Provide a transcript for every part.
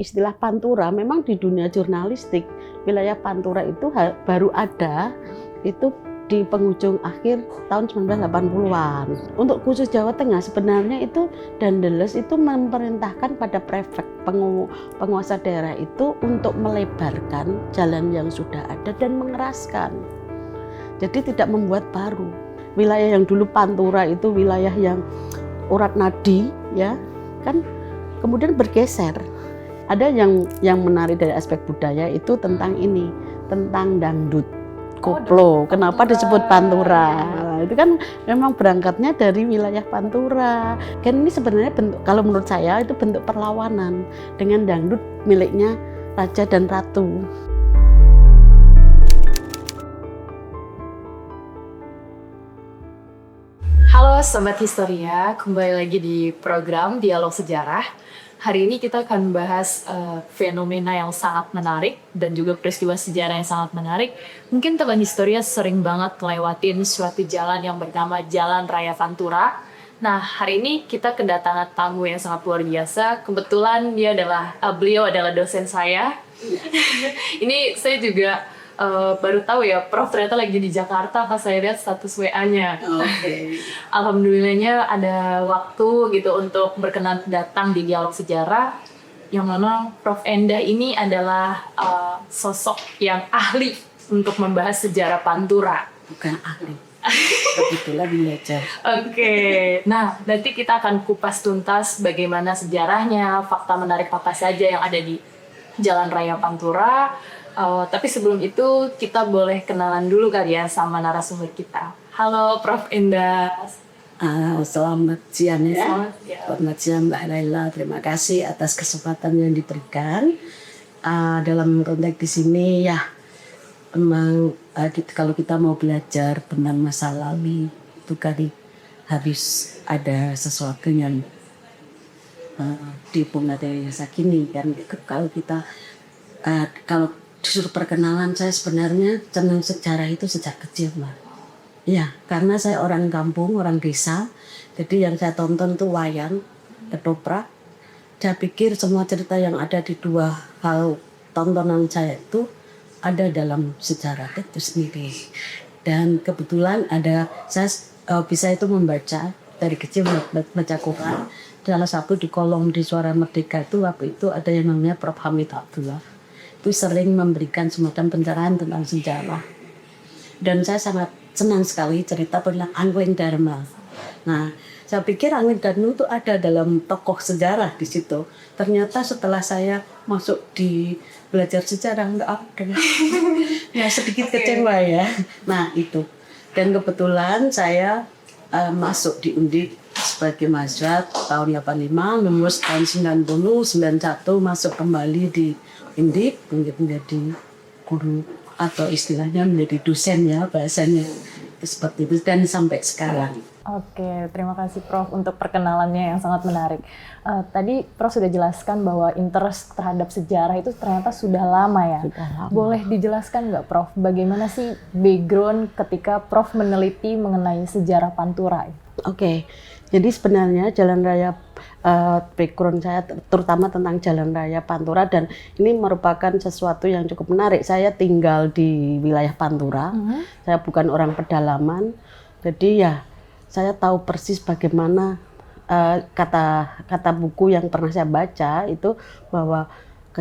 istilah Pantura memang di dunia jurnalistik wilayah Pantura itu baru ada itu di penghujung akhir tahun 1980-an. Untuk khusus Jawa Tengah sebenarnya itu Dandeles itu memerintahkan pada prefek penguasa daerah itu untuk melebarkan jalan yang sudah ada dan mengeraskan. Jadi tidak membuat baru. Wilayah yang dulu Pantura itu wilayah yang urat nadi ya kan kemudian bergeser. Ada yang menarik dari aspek budaya itu tentang ini, tentang dangdut, koplo. Kenapa disebut Pantura? Itu kan memang berangkatnya dari wilayah Pantura. Kan ini sebenarnya bentuk, kalau menurut saya itu bentuk perlawanan dengan dangdut miliknya raja dan ratu. Halo Sobat Historia, kembali lagi di program Dialog Sejarah. Hari ini kita akan membahas fenomena yang sangat menarik dan juga peristiwa sejarah yang sangat menarik. Mungkin teman Historia sering banget lewatin suatu jalan yang bernama Jalan Raya Pantura. Nah, hari ini kita kedatangan tamu yang sangat luar biasa. Kebetulan beliau adalah dosen saya. Ini saya juga baru tahu ya, Prof ternyata lagi di Jakarta pas saya lihat status WA-nya. Okay. Alhamdulillahnya ada waktu gitu untuk berkenan datang di Dialog Sejarah, yang mana Prof Endah ini adalah sosok yang ahli untuk membahas sejarah Pantura. Bukan ahli, kebetulan belajar. Oke, nah nanti kita akan kupas tuntas bagaimana sejarahnya, fakta menarik apa saja yang ada di Jalan Raya Pantura. Tapi sebelum itu kita boleh kenalan dulu kali ya sama narasumber kita. Halo Prof Endah. Selamat siang ya. Selamat siang Mbak Laila. Terima kasih atas kesempatan yang diberikan. Dalam konteks di sini ya, memang kalau kita mau belajar tentang masa lalu itu kali habis ada sesuatu yang dipengaruhi sakini kan. Kalau disuruh perkenalan, saya sebenarnya senang sejarah itu sejak kecil, Mbak. Ya, karena saya orang kampung, orang desa. Jadi yang saya tonton itu wayang, ketoprak. Saya pikir semua cerita yang ada di dua hal tontonan saya itu ada dalam sejarah itu sendiri. Dan kebetulan saya bisa itu membaca dari kecil, baca Quran. Salah satu di kolom di Suara Merdeka itu waktu itu ada yang namanya Prof Hamid Abdullah. Itu sering memberikan semacam pencerahan tentang sejarah. Dan saya sangat senang sekali cerita tentang Angweng Dharma. Nah, saya pikir Angweng Dharma itu ada dalam tokoh sejarah di situ. Ternyata setelah saya masuk di belajar sejarah nggak ada. Ya sedikit kecewa ya. Nah itu. Dan kebetulan saya masuk di Undip sebagai mahasiswa tahun 85, lulus tahun 90, 91 masuk kembali di Undip menjadi guru atau istilahnya menjadi dosen ya bahasanya seperti itu dan sampai sekarang. Oke, terima kasih Prof untuk perkenalannya yang sangat menarik. Tadi Prof sudah jelaskan bahwa interest terhadap sejarah itu ternyata sudah lama ya. Sudah lama. Boleh dijelaskan nggak Prof, bagaimana sih background ketika Prof meneliti mengenai sejarah Pantura? Oke, jadi sebenarnya Jalan Raya background saya terutama tentang Jalan Raya Pantura dan ini merupakan sesuatu yang cukup menarik. Saya tinggal di wilayah Pantura, saya bukan orang pedalaman, jadi ya saya tahu persis bagaimana kata buku yang pernah saya baca itu bahwa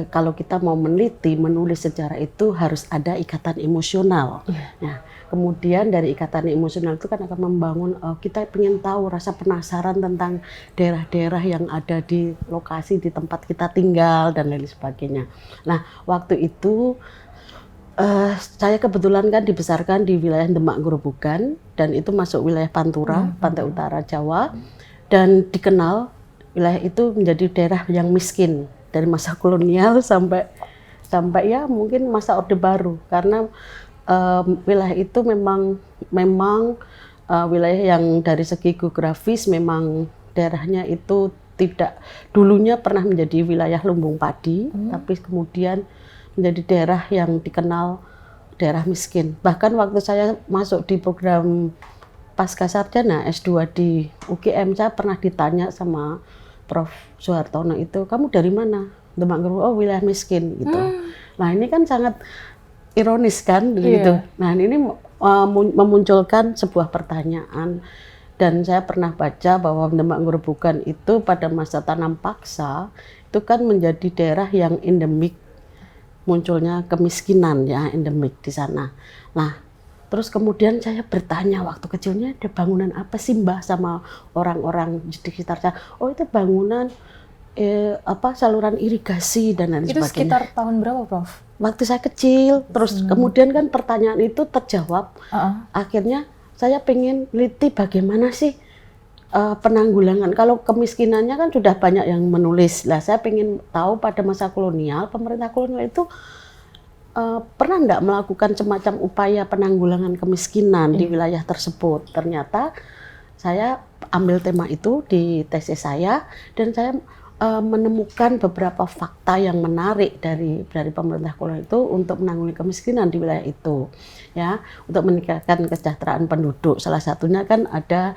kalau kita mau meneliti, menulis sejarah itu harus ada ikatan emosional. Nah, kemudian dari ikatan emosional itu kan akan membangun, kita ingin tahu rasa penasaran tentang daerah-daerah yang ada di lokasi, di tempat kita tinggal, dan lain sebagainya. Nah, waktu itu saya kebetulan kan dibesarkan di wilayah Demak Grobogan, dan itu masuk wilayah Pantura, pantai utara Jawa, dan dikenal wilayah itu menjadi daerah yang miskin. Dari masa kolonial sampai ya mungkin masa Orde Baru karena wilayah itu memang wilayah yang dari segi geografis memang daerahnya itu tidak dulunya pernah menjadi wilayah lumbung padi tapi kemudian menjadi daerah yang dikenal daerah miskin. Bahkan waktu saya masuk di program pasca sarjana S2 di UGM saya pernah ditanya sama Prof Soehartono itu, kamu dari mana? Demak Ngerubu oh wilayah miskin gitu. Nah ini kan sangat ironis kan gitu. Nah ini memunculkan sebuah pertanyaan dan saya pernah baca bahwa Demak Ngerubukan itu pada masa tanam paksa itu kan menjadi daerah yang endemik munculnya kemiskinan ya endemik di sana. Nah terus kemudian saya bertanya waktu kecilnya ada bangunan apa sih Mbah sama orang-orang di sekitar saya. Oh itu bangunan saluran irigasi dan lain Itu sebagainya. sekitar tahun berapa, Prof? Waktu saya kecil, terus kemudian kan pertanyaan itu terjawab. Akhirnya saya pengen teliti bagaimana sih penanggulangan. Kalau kemiskinannya kan sudah banyak yang menulis. Lah saya pengen tahu pada masa kolonial, pemerintah kolonial itu pernah enggak melakukan semacam upaya penanggulangan kemiskinan di wilayah tersebut. Ternyata saya ambil tema itu di tesis saya dan saya menemukan beberapa fakta yang menarik dari pemerintah kolonial itu untuk menanggulangi kemiskinan di wilayah itu, ya, untuk meningkatkan kesejahteraan penduduk. Salah satunya kan ada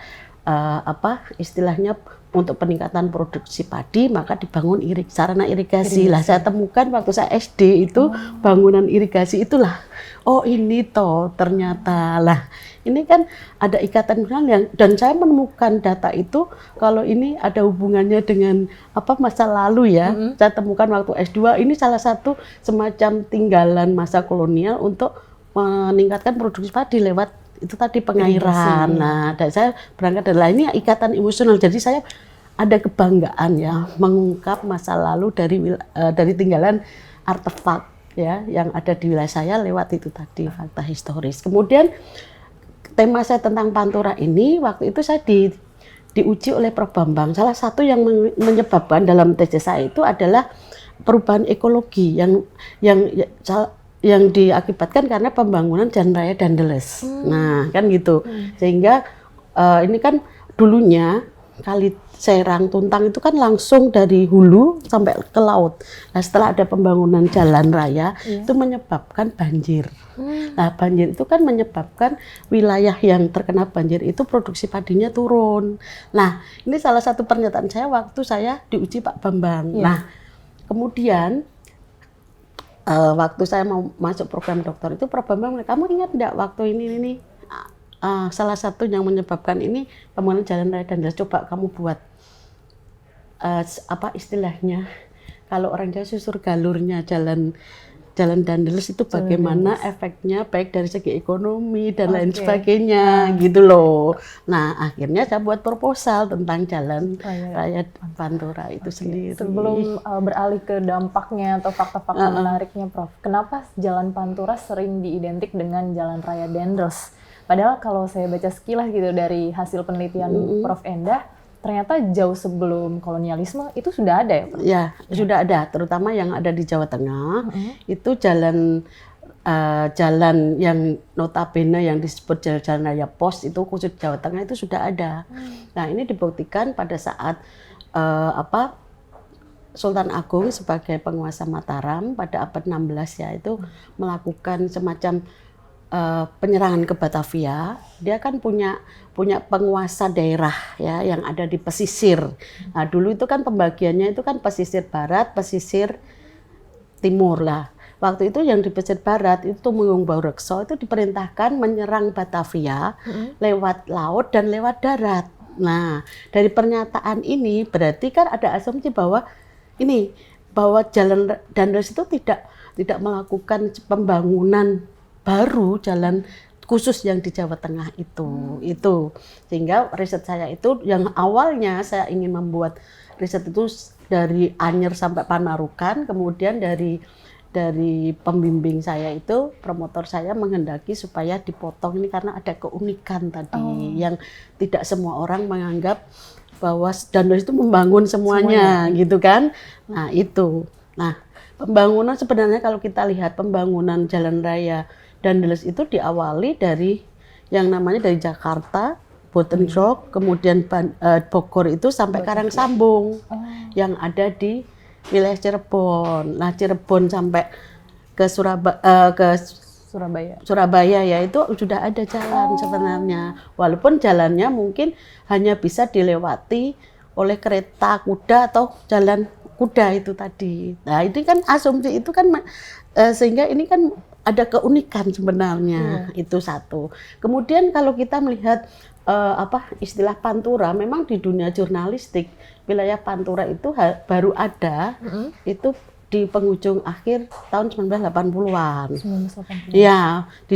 istilahnya untuk peningkatan produksi padi maka dibangun sarana irigasi. Lah saya temukan waktu saya SD itu bangunan irigasi itulah. Oh ini toh ternyata lah. Ini kan ada ikatan yang dan saya menemukan data itu kalau ini ada hubungannya dengan masa lalu ya. Saya temukan waktu S2 ini salah satu semacam tinggalan masa kolonial untuk meningkatkan produksi padi lewat itu tadi pengairan. Nah, dan saya berangkat dari ini ikatan emosional. Jadi saya ada kebanggaan ya mengungkap masa lalu dari tinggalan artefak ya yang ada di wilayah saya lewat itu tadi fakta historis. Kemudian tema saya tentang Pantura ini waktu itu saya diuji oleh Prof Bambang. Salah satu yang menyebabkan dalam tesis saya itu adalah perubahan ekologi yang diakibatkan karena pembangunan Jalan Raya Dandeles. Nah, kan gitu. Sehingga ini kan dulunya Kali Serang Tuntang itu kan langsung dari hulu sampai ke laut. Nah, setelah ada pembangunan jalan raya itu menyebabkan banjir. Nah, banjir itu kan menyebabkan wilayah yang terkena banjir itu produksi padinya turun. Nah, ini salah satu pernyataan saya waktu saya diuji Pak Bambang. Nah, kemudian waktu saya mau masuk program doktor itu Prof Bambang, kamu ingat enggak waktu ini salah satu yang menyebabkan ini pembangunan jalan raya Dandeles, coba kamu buat istilahnya kalau orang Jawa susur galurnya jalan Dandeles itu bagaimana efeknya baik dari segi ekonomi dan lain sebagainya gitu loh. Nah akhirnya saya buat proposal tentang jalan raya Pantura itu sendiri. Sebelum beralih ke dampaknya atau fakta-fakta menariknya Prof, kenapa jalan Pantura sering diidentik dengan jalan raya Dandeles? Padahal kalau saya baca sekilas gitu dari hasil penelitian Prof Endah, ternyata jauh sebelum kolonialisme itu sudah ada ya, Prof? Ya, sudah ada, terutama yang ada di Jawa Tengah. Itu jalan yang notabene yang disebut jalan raya pos itu khusus Jawa Tengah itu sudah ada. Nah, ini dibuktikan pada saat Sultan Agung sebagai penguasa Mataram pada abad 16 ya itu melakukan semacam penyerangan ke Batavia. Dia kan punya penguasa daerah ya yang ada di pesisir. Nah, dulu itu kan pembagiannya itu kan pesisir barat, pesisir timur lah. Waktu itu yang di pesisir barat itu Tumenggung Baurekso itu diperintahkan menyerang Batavia lewat laut dan lewat darat. Nah, dari pernyataan ini berarti kan ada asumsi bahwa jalan Dandeles itu tidak melakukan pembangunan baru jalan khusus yang di Jawa Tengah itu sehingga riset saya itu yang awalnya saya ingin membuat riset itu dari Anyer sampai Panarukan, kemudian dari pembimbing saya itu promotor saya menghendaki supaya dipotong ini karena ada keunikan tadi yang tidak semua orang menganggap bahwa Dandeles itu membangun semuanya gitu kan. Nah itu pembangunan sebenarnya kalau kita lihat pembangunan jalan raya Dandeles itu diawali dari yang namanya dari Jakarta, Botenjok, kemudian Bogor itu sampai Karangsambung yang ada di wilayah Cirebon. Nah Cirebon sampai ke Surabaya ya itu sudah ada jalan sebenarnya. Walaupun jalannya mungkin hanya bisa dilewati oleh kereta kuda atau jalan kuda itu tadi. Nah ini kan asumsi itu kan sehingga ini kan ada keunikan sebenarnya, itu satu. Kemudian kalau kita melihat istilah pantura, memang di dunia jurnalistik wilayah pantura itu baru ada itu di penghujung akhir tahun 1980-an. 1980. Iya, di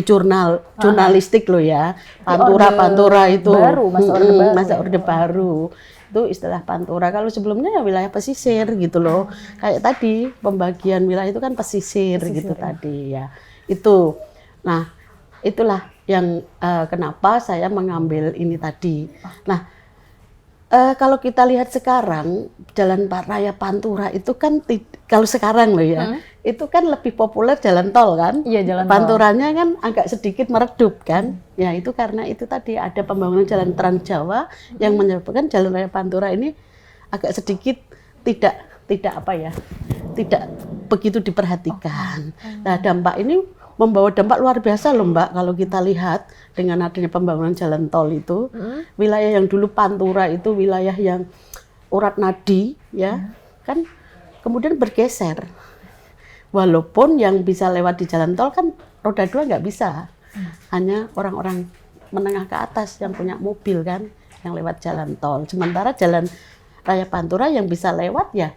jurnalistik loh ya. Pantura itu baru, masa orde baru. Itu istilah pantura. Kalau sebelumnya ya wilayah pesisir gitu loh. Kayak tadi pembagian wilayah itu kan pesisir gitu tadi ya. Itu. Nah, itulah yang kenapa saya mengambil ini tadi. Nah, kalau kita lihat sekarang Jalan Raya Pantura itu kan kalau sekarang loh ya, itu kan lebih populer jalan tol kan? Iya, jalan tol. Panturanya kan agak sedikit meredup kan? Ya itu karena itu tadi ada pembangunan jalan Trans Jawa yang menyebabkan Jalan Raya Pantura ini agak sedikit tidak begitu diperhatikan. Nah, dampak ini membawa dampak luar biasa loh Mbak, kalau kita lihat dengan adanya pembangunan jalan tol itu, wilayah yang dulu Pantura itu wilayah yang urat nadi ya, kan kemudian bergeser. Walaupun yang bisa lewat di jalan tol kan roda 2 nggak bisa, hanya orang-orang menengah ke atas yang punya mobil kan yang lewat jalan tol. Sementara Jalan Raya Pantura yang bisa lewat ya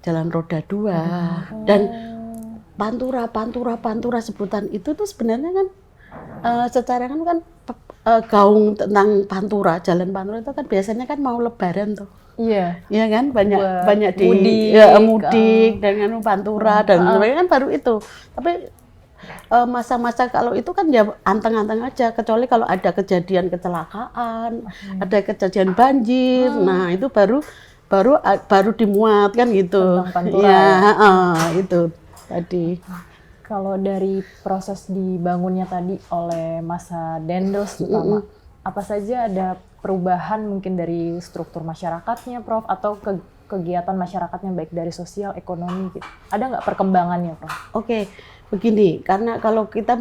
jalan roda 2 dan Pantura sebutan itu tuh sebenarnya kan secara kan gaung tentang Pantura, Jalan Pantura itu kan biasanya kan mau Lebaran tuh. Iya. Iya kan banyak di mudik dengan Pantura dan sebagainya kan baru itu. Tapi masa-masa kalau itu kan ya anteng-anteng aja, kecuali kalau ada kejadian kecelakaan, ada kejadian banjir. Nah, itu baru dimuat kan gitu. Iya, itu tadi. Kalau dari proses dibangunnya tadi oleh masa Daendels terutama, apa saja ada perubahan mungkin dari struktur masyarakatnya, Prof, atau kegiatan masyarakatnya baik dari sosial, ekonomi gitu. Ada nggak perkembangannya, Prof? Oke, begini, karena kalau kita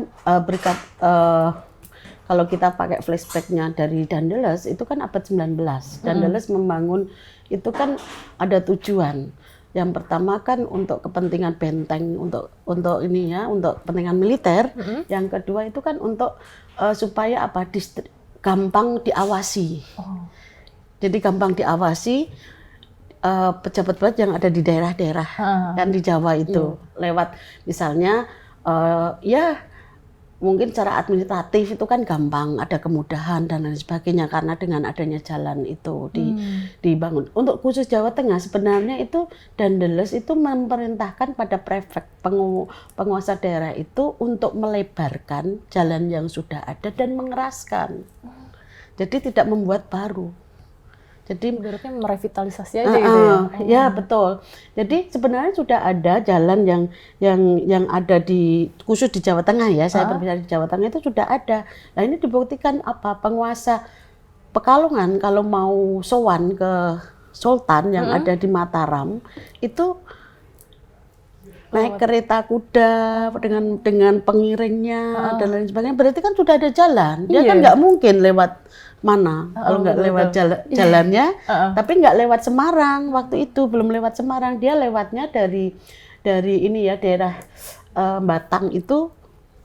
kalau kita pakai flashback-nya dari Daendels itu kan abad 19. Daendels membangun itu kan ada tujuan. Yang pertama kan untuk kepentingan benteng, untuk ini ya, untuk kepentingan militer. Yang kedua itu kan untuk supaya gampang diawasi. Jadi gampang diawasi pejabat-pejabat yang ada di daerah-daerah kan di Jawa itu lewat misalnya ya mungkin secara administratif itu kan gampang, ada kemudahan dan lain sebagainya karena dengan adanya jalan itu dibangun. Untuk khusus Jawa Tengah sebenarnya itu Daendels itu memerintahkan pada prefek penguasa daerah itu untuk melebarkan jalan yang sudah ada dan mengeraskan. Jadi tidak membuat baru. Jadi menurutnya merevitalisasi aja gitu ya. Ya betul. Jadi sebenarnya sudah ada jalan yang ada khusus di Jawa Tengah ya. Saya berbicara di Jawa Tengah itu sudah ada. Nah ini dibuktikan penguasa Pekalongan kalau mau sowan ke Sultan yang ada di Mataram itu naik kereta kuda dengan pengiringnya dan lain sebagainya. Berarti kan sudah ada jalan. Dia kan nggak mungkin lewat mana kalau nggak lewat jalannya, tapi nggak lewat Semarang waktu itu, belum lewat Semarang, dia lewatnya dari ini ya daerah Batang itu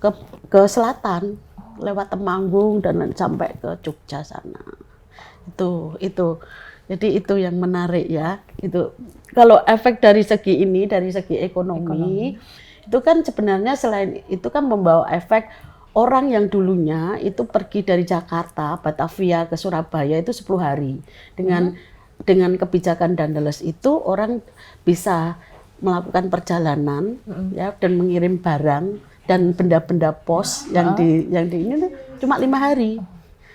ke selatan, lewat Temanggung dan sampai ke Jogja sana. Itu jadi itu yang menarik ya. Itu kalau efek dari segi ini, dari segi ekonomi. Itu kan sebenarnya selain itu kan membawa efek orang yang dulunya itu pergi dari Jakarta, Batavia ke Surabaya itu 10 hari. Dengan kebijakan Daendels itu orang bisa melakukan perjalanan ya dan mengirim barang dan benda-benda pos yang di ini tuh cuma 5 hari.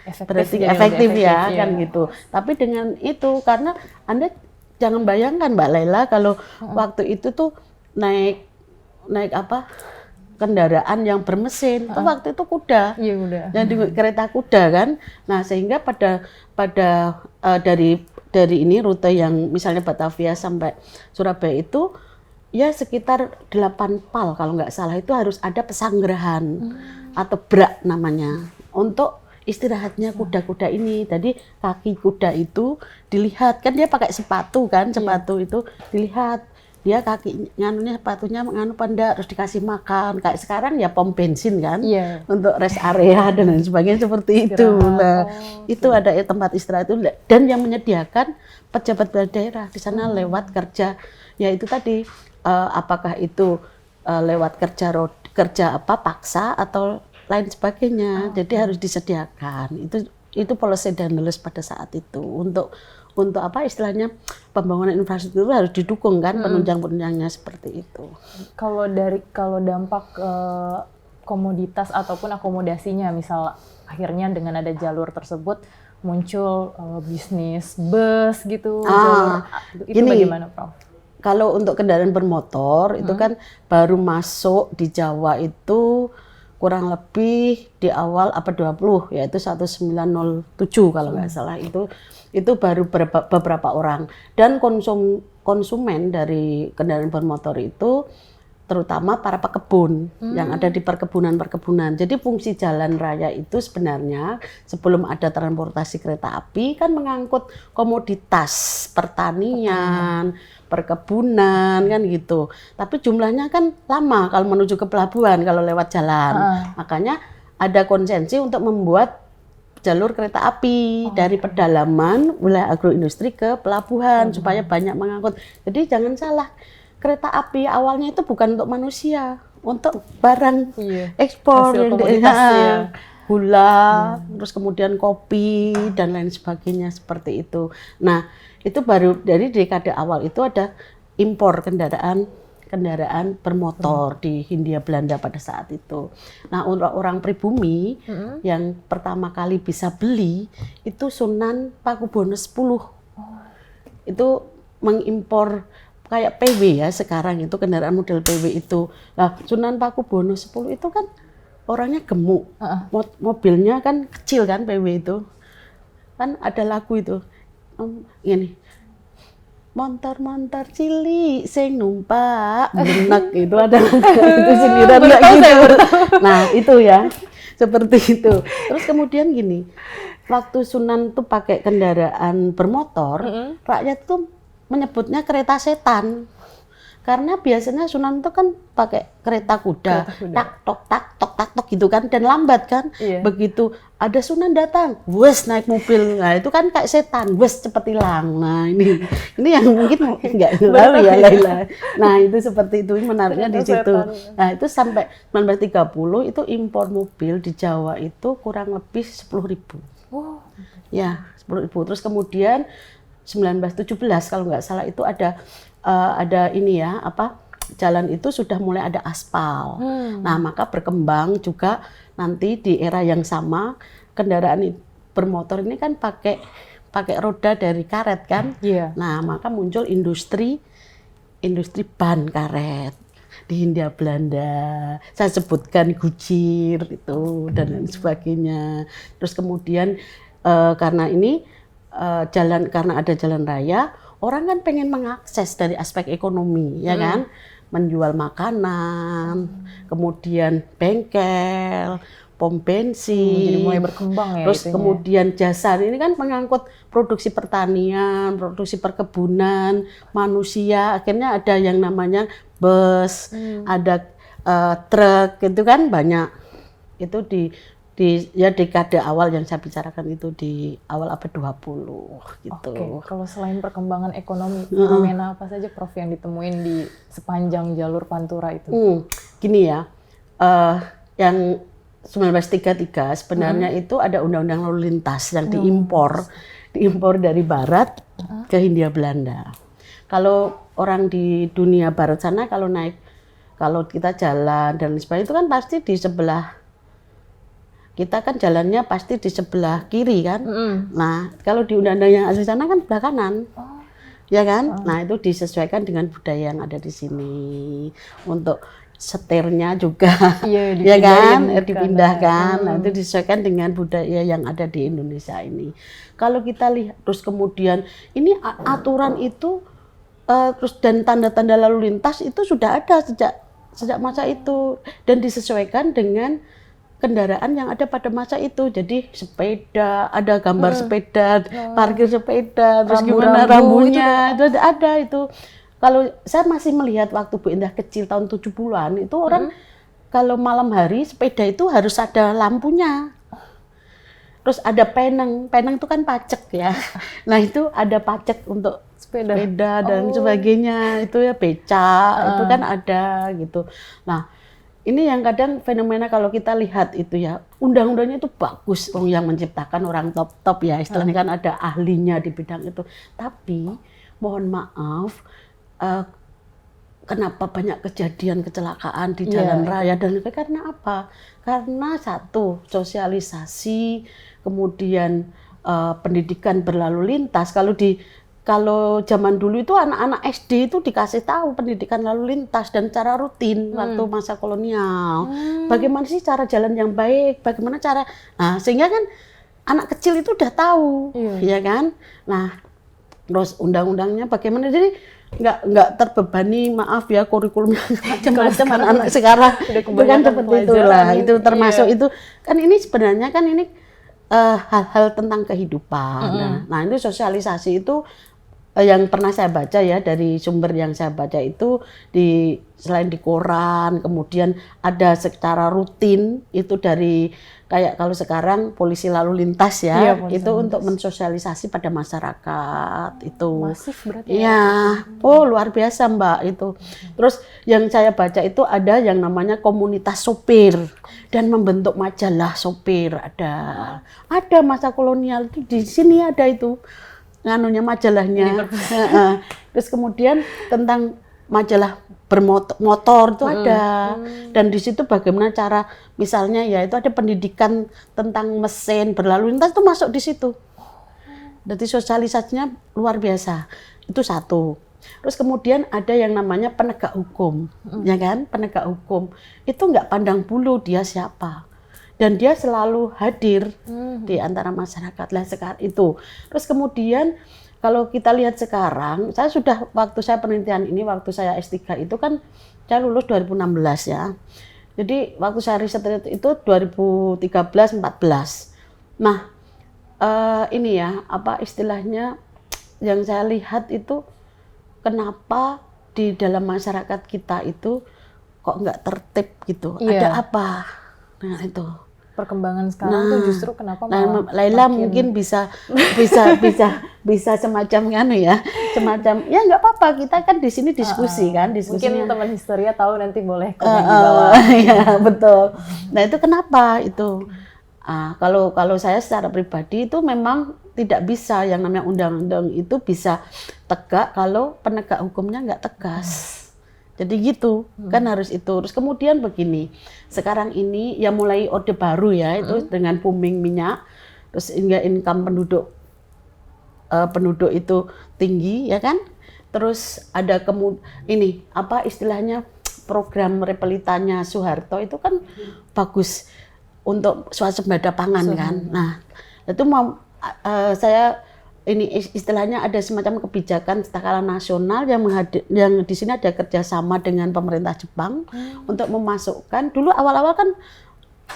Berarti efektif ya kan gitu. Tapi dengan itu karena Anda jangan bayangkan Mbak Laila kalau waktu itu tuh naik kendaraan yang bermesin itu waktu itu kuda, yang di kereta kuda kan. Nah sehingga pada dari ini rute yang misalnya Batavia sampai Surabaya itu ya sekitar 8 pal kalau nggak salah itu harus ada pesanggerahan atau brak namanya untuk istirahatnya kuda-kuda ini. Tadi kaki kuda itu dilihat, kan dia pakai sepatu kan, sepatu itu dilihat. Dia kaki nganunya sepatunya nganu panda, terus dikasih makan. Kayak sekarang ya pom bensin kan, untuk rest area dan lain sebagainya seperti itu. Nah, itu ada tempat istirahat itu, dan yang menyediakan pejabat daerah di sana lewat kerja, ya itu tadi apakah itu lewat kerja paksa atau lain sebagainya. Jadi harus disediakan. Itu policy dan pada saat itu untuk apa istilahnya pembangunan infrastruktur harus didukung kan, penunjang-penunjangnya seperti itu. Kalau dampak komoditas ataupun akomodasinya, misal akhirnya dengan ada jalur tersebut muncul bisnis bus gitu, itu bagaimana, Prof? Kalau untuk kendaraan bermotor itu kan baru masuk di Jawa itu kurang lebih di awal abad 20, yaitu 1907 kalau nggak salah. Itu baru beberapa orang, dan konsumen dari kendaraan bermotor itu terutama para pekebun yang ada di perkebunan. Jadi fungsi jalan raya itu sebenarnya sebelum ada transportasi kereta api kan mengangkut komoditas pertanian, perkebunan kan gitu. Tapi jumlahnya kan lama kalau menuju ke pelabuhan kalau lewat jalan. Makanya ada konsensi untuk membuat jalur kereta api dari pedalaman wilayah agroindustri ke pelabuhan supaya banyak mengangkut. Jadi jangan salah, kereta api awalnya itu bukan untuk manusia, untuk barang ekspor, gula, terus kemudian kopi dan lain sebagainya seperti itu. Nah, itu baru dari dekade awal itu ada impor kendaraan bermotor di Hindia Belanda pada saat itu. Nah, orang pribumi yang pertama kali bisa beli itu Sunan Pakubono X. Itu mengimpor kayak PW ya sekarang itu, kendaraan model PW itu. Nah, Sunan Pakubono X itu kan orangnya gemuk, mobilnya kan kecil kan, PW itu. Kan ada lagu itu, ini. Montor cilik sing numpak benek, itu ada itu sindiran kayak gitu. Nah, itu ya. Seperti itu. Terus kemudian gini, waktu Sunan tuh pakai kendaraan bermotor, rakyat tuh menyebutnya kereta setan. Karena biasanya Sunan itu kan pakai kereta kuda, tak tok gitu kan, dan lambat kan. Begitu ada Sunan datang, wes naik mobil, nah itu kan kayak setan, wes cepet hilang. Nah ini yang mungkin nggak tahu ya Laila. Nah itu seperti itu, menariknya di situ. Nah itu sampai 1930 itu impor mobil di Jawa itu kurang lebih 10.000. Ya 10.000. Terus kemudian 1917 kalau nggak salah itu ada ini ya, jalan itu sudah mulai ada aspal. Nah, maka berkembang juga nanti di era yang sama kendaraan bermotor ini kan pakai roda dari karet kan. Nah, maka muncul industri ban karet di Hindia Belanda. Saya sebutkan Gujir itu dan lain sebagainya. Terus kemudian karena ini karena ada jalan raya, orang kan pengen mengakses dari aspek ekonomi, ya kan? Menjual makanan, kemudian bengkel, pom bensin, jadi mulai berkembang ya. Terus kemudian jasa ini kan mengangkut produksi pertanian, produksi perkebunan, manusia. Akhirnya ada yang namanya bus, ada truk, itu kan banyak. Itu di dekade awal yang saya bicarakan itu di awal abad 20 gitu. Kalau selain perkembangan ekonomi, fenomena apa saja Prof yang ditemuin di sepanjang jalur Pantura itu? Gini ya, yang 1933 sebenarnya itu ada undang-undang lalu lintas yang diimpor dari barat ke Hindia Belanda. Kalau orang di dunia barat sana kalau kita jalan dan sebagainya itu kan pasti di sebelah. Kita kan jalannya pasti di sebelah kiri kan. Nah, kalau di undang-undang yang asli sana kan sebelah kanan. Ya kan? Nah, itu disesuaikan dengan budaya yang ada di sini. Untuk setirnya juga ya kan dipindahkan. Nah, itu disesuaikan dengan budaya yang ada di Indonesia ini. Kalau kita lihat terus kemudian ini aturan itu terus dan tanda-tanda lalu lintas itu sudah ada sejak masa itu dan disesuaikan dengan kendaraan yang ada pada masa itu. Jadi sepeda, ada gambar sepeda, parkir sepeda, terus gimana rambunya, itu ada itu. Kalau saya masih melihat waktu Bu Indah kecil tahun 70-an, itu orang kalau malam hari sepeda itu harus ada lampunya. Terus ada peneng itu kan pacek ya. Nah itu ada pacek untuk sepeda dan sebagainya, itu ya becak, itu kan ada gitu. Nah ini yang kadang fenomena kalau kita lihat itu ya, undang-undangnya itu bagus, yang menciptakan orang top ya, istilahnya kan ada ahlinya di bidang itu. Tapi mohon maaf, kenapa banyak kejadian kecelakaan di jalan raya dan itu karena apa? Karena satu, sosialisasi, kemudian pendidikan berlalu lintas. Kalau zaman dulu itu anak-anak SD itu dikasih tahu pendidikan lalu lintas dan cara rutin waktu masa kolonial. Bagaimana sih cara jalan yang baik, bagaimana cara, nah sehingga kan anak kecil itu udah tahu, ya kan. Nah terus undang-undangnya bagaimana, jadi nggak terbebani, maaf ya, kurikulumnya macam-macam anak-anak sekarang itu kan seperti itulah. Itu termasuk itu kan, ini sebenarnya kan ini hal-hal tentang kehidupan. Nah itu sosialisasi itu yang pernah saya baca ya, dari sumber yang saya baca itu selain di koran, kemudian ada secara rutin itu dari kayak kalau sekarang polisi lalu lintas ya, itu untuk mensosialisasi pada masyarakat itu. Masif berarti ya. Oh luar biasa Mbak itu. Terus yang saya baca itu ada yang namanya komunitas sopir dan membentuk majalah sopir, ada masa kolonial itu di sini ada itu. Nganunya majalahnya. Terus kemudian tentang majalah bermotor itu ada. Dan di situ bagaimana cara, misalnya ya itu ada pendidikan tentang mesin berlalu lintas itu masuk di situ. Jadi sosialisasinya luar biasa. Itu satu. Terus kemudian ada yang namanya penegak hukum, ya kan? Penegak hukum itu nggak pandang bulu dia siapa. Dan dia selalu hadir di antara masyarakat lah sekarang itu. Terus kemudian kalau kita lihat sekarang, waktu saya penelitian ini, waktu saya S3 itu kan saya lulus 2016 ya. Jadi waktu saya riset itu 2013-14. Nah ini ya, apa istilahnya yang saya lihat itu, kenapa di dalam masyarakat kita itu kok nggak tertib gitu, ada apa? Nah itu. Perkembangan sekarang tuh justru kenapa Laila mungkin bisa semacam nganu ya, semacam ya nggak apa-apa, kita kan di sini diskusi kan, mungkin teman Historia tahu, nanti boleh komen di bawah. Ya betul. Nah itu kenapa itu? Kalau saya secara pribadi itu memang tidak bisa, yang namanya undang-undang itu bisa tegak kalau penegak hukumnya nggak tegas. Jadi gitu, kan harus itu. Terus kemudian begini, sekarang ini ya mulai orde baru ya, itu dengan booming minyak, terus hingga income penduduk itu tinggi ya kan. Terus ada ini apa istilahnya, program repelitanya Soeharto itu kan bagus untuk swasembada pangan kan. Nah itu saya ini istilahnya ada semacam kebijakan skala nasional yang di sini ada kerjasama dengan pemerintah Jepang untuk memasukkan. Dulu awal-awal kan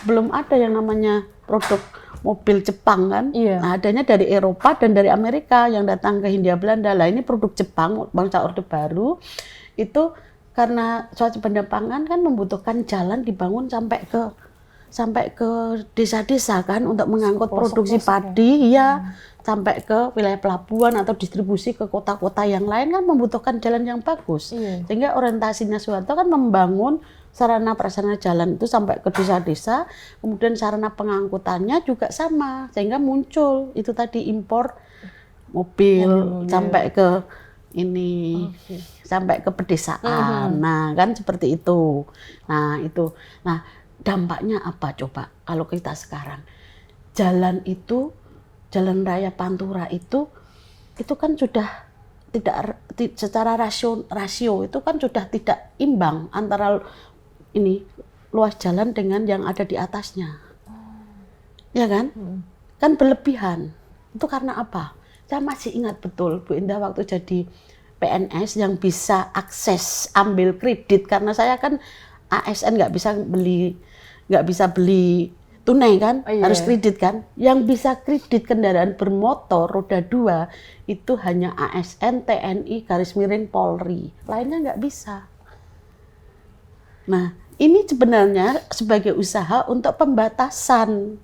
belum ada yang namanya produk mobil Jepang kan, nah, adanya dari Eropa dan dari Amerika yang datang ke Hindia Belanda. Lah ini produk Jepang bangsa Orde Baru itu, karena swasembada pangan kan membutuhkan jalan dibangun sampai ke desa-desa kan untuk mengangkut produksi padi ya, sampai ke wilayah pelabuhan atau distribusi ke kota-kota yang lain kan membutuhkan jalan yang bagus. Sehingga orientasinya Soeharto kan membangun sarana prasarana jalan itu sampai ke desa-desa, kemudian sarana pengangkutannya juga sama, sehingga muncul itu tadi impor mobil sampai ke ini, sampai ke pedesaan. Nah kan seperti itu. Nah itu, dampaknya apa coba kalau kita sekarang? Jalan raya Pantura itu kan sudah tidak secara rasio itu kan sudah tidak imbang antara ini luas jalan dengan yang ada di atasnya. Ya kan? Kan berlebihan. Itu karena apa? Saya masih ingat betul Bu Indah waktu jadi PNS yang bisa akses ambil kredit, karena saya kan ASN nggak bisa beli nggak bisa beli tunai kan, Oh, iya. harus kredit kan. Yang bisa kredit kendaraan bermotor roda 2 itu hanya ASN, TNI, garis miring Polri. Lainnya nggak bisa. Nah, ini sebenarnya sebagai usaha untuk pembatasan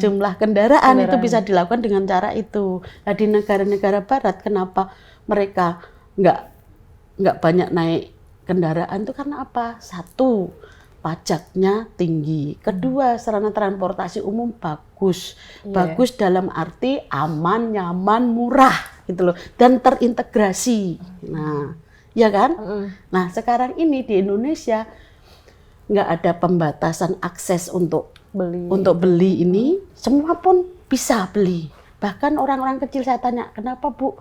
jumlah kendaraan itu bisa dilakukan dengan cara itu. Nah, di negara-negara Barat kenapa mereka nggak banyak naik kendaraan itu karena apa? Satu, pajaknya tinggi. Kedua, sarana transportasi umum bagus. Bagus dalam arti aman, nyaman, murah gitu loh. Dan terintegrasi. Nah, ya kan? Nah, sekarang ini di Indonesia nggak ada pembatasan akses untuk beli ini. Semua pun bisa beli. Bahkan orang-orang kecil saya tanya, kenapa Bu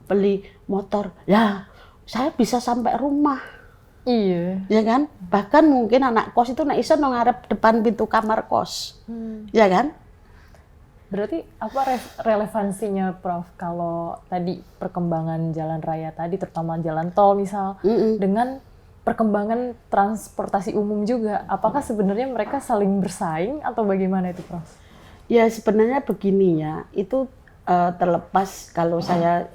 beli motor? Ya, saya bisa sampai rumah. Iya. Ya kan? Bahkan mungkin anak kos itu nek iso nang ngarep depan pintu kamar kos. Ya kan? Berarti apa relevansinya Prof kalau tadi perkembangan jalan raya tadi terutama jalan tol misal dengan perkembangan transportasi umum juga, apakah sebenarnya mereka saling bersaing atau bagaimana itu Prof? Ya sebenarnya begini ya, itu terlepas kalau saya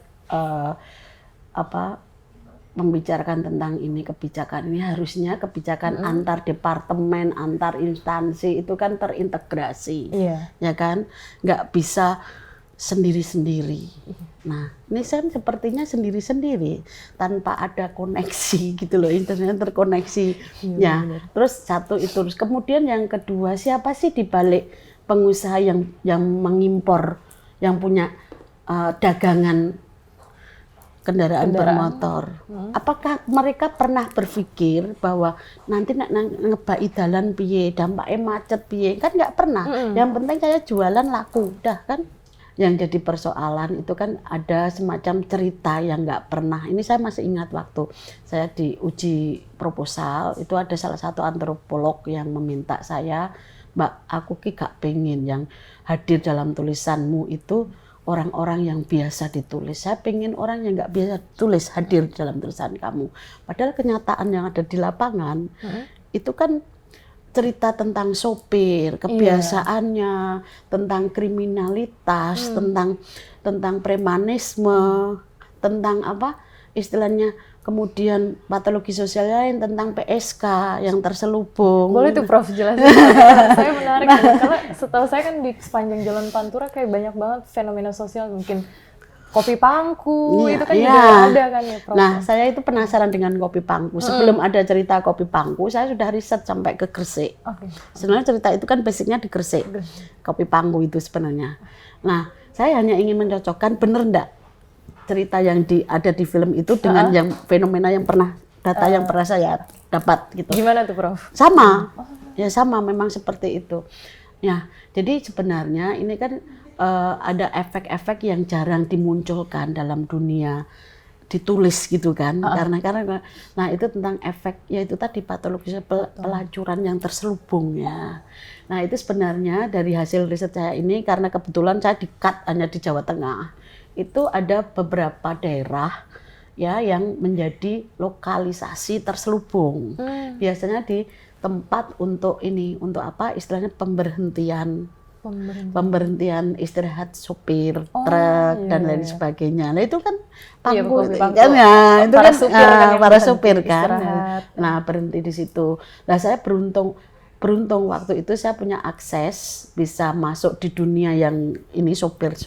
membicarakan tentang ini, kebijakan ini harusnya kebijakan antar departemen, antar instansi itu kan terintegrasi, ya kan, nggak bisa sendiri-sendiri. Nah, ini kan sepertinya sendiri-sendiri tanpa ada koneksi gitu loh, internet terkoneksi. Ya, terus satu itu, terus kemudian yang kedua, siapa sih di balik pengusaha yang mengimpor, yang punya dagangan kendaraan bermotor? Apakah mereka pernah berpikir bahwa nanti ngebai dalan piye, dampaknya macet piye? Kan nggak pernah. Yang penting saya jualan laku, udah kan. Yang jadi persoalan itu kan ada semacam cerita yang nggak pernah. Ini saya masih ingat waktu saya diuji proposal, itu ada salah satu antropolog yang meminta saya, Mbak, aku gak pengen yang hadir dalam tulisanmu itu orang-orang yang biasa ditulis. Saya pengen orang yang nggak biasa tulis hadir dalam tulisan kamu. Padahal kenyataan yang ada di lapangan itu kan cerita tentang sopir, kebiasaannya, tentang kriminalitas, tentang premanisme, tentang apa istilahnya, kemudian patologi sosial lain, tentang PSK yang terselubung. Boleh tuh Prof jelasin. Saya menarik karena setahu saya kan di sepanjang Jalan Pantura kayak banyak banget fenomena sosial, mungkin kopi pangku itu kan juga ada kan ya Prof. Nah, saya itu penasaran dengan kopi pangku. Sebelum ada cerita kopi pangku, saya sudah riset sampai ke Gresik. Sebenarnya cerita itu kan basicnya di Gresik. Kopi pangku itu sebenarnya. Nah, saya hanya ingin mencocokkan bener enggak cerita yang ada di film itu dengan yang fenomena yang pernah data yang pernah saya dapat gitu. Gimana tuh Prof? Sama. Ya sama, memang seperti itu. Ya, jadi sebenarnya ini kan ada efek-efek yang jarang dimunculkan dalam dunia ditulis gitu kan, karena nah itu tentang efek, yaitu tadi patologi pelacuran yang terselubung ya. Nah itu sebenarnya dari hasil riset saya ini, karena kebetulan saya di-cut hanya di Jawa Tengah, itu ada beberapa daerah ya yang menjadi lokalisasi terselubung. Biasanya di tempat untuk ini, untuk apa istilahnya pemberhentian istirahat sopir truk dan lain sebagainya. Nah itu kan pangku kan ya, itu kan para sopir kan. Nah berhenti di situ. Nah saya beruntung waktu itu saya punya akses bisa masuk di dunia yang ini sopir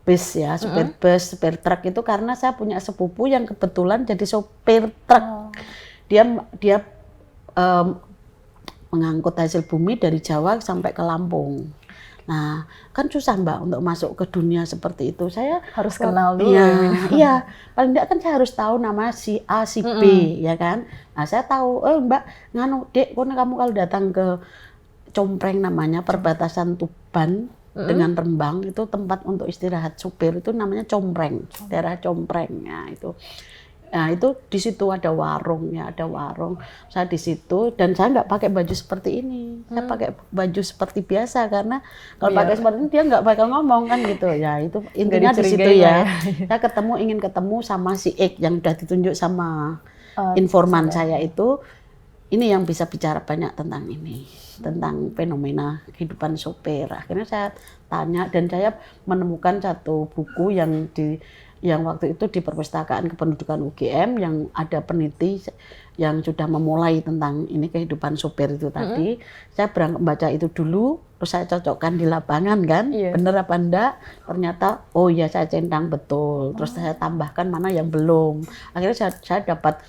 bus ya, sopir bus, sopir truk itu karena saya punya sepupu yang kebetulan jadi sopir truk. Dia mengangkut hasil bumi dari Jawa sampai ke Lampung. Nah, kan susah Mbak untuk masuk ke dunia seperti itu. Saya harus kenal dulu. Iya, paling tidak kan saya harus tahu nama si A, si B, ya kan. Nah, saya tahu, Mbak, Dek, kamu kalau datang ke Compreng namanya, perbatasan Tuban dengan Rembang, itu tempat untuk istirahat supir, itu namanya Compreng, daerah Compreng. Ya, itu. Nah itu di situ ada warung ya, ada warung. Saya di situ dan saya nggak pakai baju seperti ini. Saya pakai baju seperti biasa karena kalau pakai seperti ini dia nggak bakal ngomong kan gitu. Ya itu intinya di situ ya. Saya ingin ketemu sama si X yang udah ditunjuk sama informan saya itu. ini yang bisa bicara banyak tentang ini, tentang fenomena kehidupan sopir. Akhirnya saya tanya dan saya menemukan satu buku yang waktu itu di Perpustakaan Kependudukan UGM yang ada peneliti yang sudah memulai tentang ini kehidupan sopir itu tadi. Saya berangkat baca itu dulu, terus saya cocokkan di lapangan kan, bener apa enggak? Ternyata oh ya saya centang betul. Terus saya tambahkan mana yang belum. Akhirnya saya dapat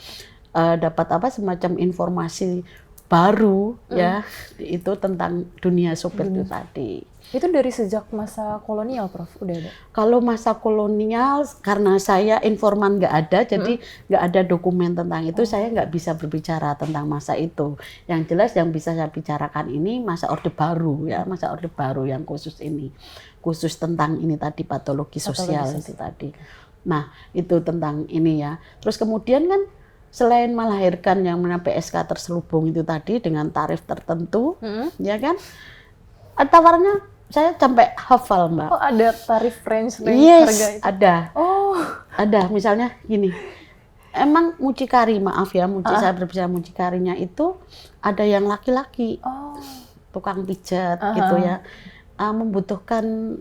semacam informasi baru ya itu tentang dunia sopir itu tadi. Itu dari sejak masa kolonial, Prof? Udah ada? Kalau masa kolonial, karena saya informan nggak ada, jadi nggak ada dokumen tentang itu, saya nggak bisa berbicara tentang masa itu. Yang jelas yang bisa saya bicarakan ini masa Orde Baru ya, masa Orde Baru yang khusus ini, khusus tentang ini tadi patologi sosial itu tadi. Nah itu tentang ini ya. Terus kemudian kan selain melahirkan yang mana PSK terselubung itu tadi dengan tarif tertentu, ya kan? Tawarannya saya sampai hafal, Mbak. Oh, ada tarif range Yes, harga itu? ada. Oh. Ada, misalnya gini. Emang mucikari, maaf ya, saya berbicara mucikarinya itu ada yang laki-laki. Tukang pijat gitu ya. Membutuhkan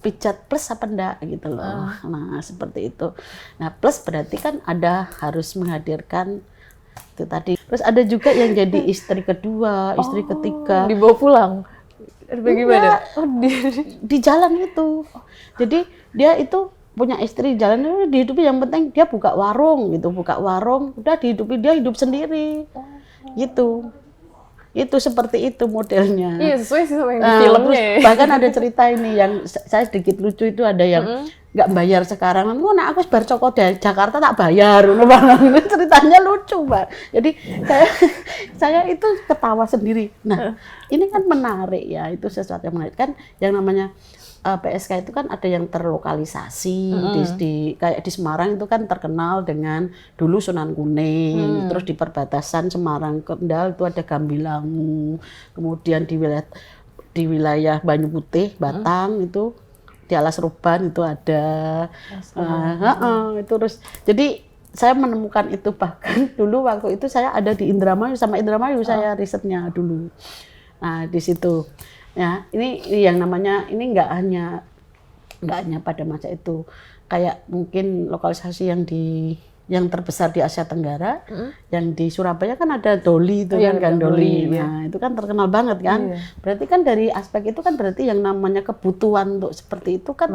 pijat plus apa enggak gitu loh. Nah, seperti itu. Nah, plus berarti kan ada harus menghadirkan itu tadi. Terus ada juga yang jadi istri kedua, istri ketiga. Dibawa pulang? Bagaimana? Di jalan itu. Jadi dia itu punya istri jalan, dihidupi yang penting dia buka warung gitu, udah dihidupi, dia hidup sendiri. Gitu. Itu seperti itu modelnya. Iya, sesuai sih sama yang di filmnya. Terus, bahkan ada cerita ini yang saya sedikit lucu itu, ada yang nggak bayar sekarang. Nah aku bar coko dari Jakarta tak bayar. Ini ceritanya lucu, Mbak. Jadi saya itu ketawa sendiri. Nah, ini kan menarik ya, itu sesuatu yang menarik kan, yang namanya PSK itu kan ada yang terlokalisasi kayak di Semarang itu kan terkenal dengan dulu Sunan Kuning, terus di perbatasan Semarang Kendal itu ada Gambilangu, kemudian di wilayah Banyu Putih Batang itu di Alas Ruban itu ada, itu terus jadi saya menemukan itu, bahkan dulu waktu itu saya ada di Indramayu, sama Indramayu saya risetnya dulu. Nah di situ. Ya, ini yang namanya ini nggak hanya pada masa itu, kayak mungkin lokalisasi yang terbesar di Asia Tenggara, yang di Surabaya kan ada Doli itu kan Doli. Nah, itu kan terkenal banget kan. Berarti kan dari aspek itu kan berarti yang namanya kebutuhan untuk seperti itu kan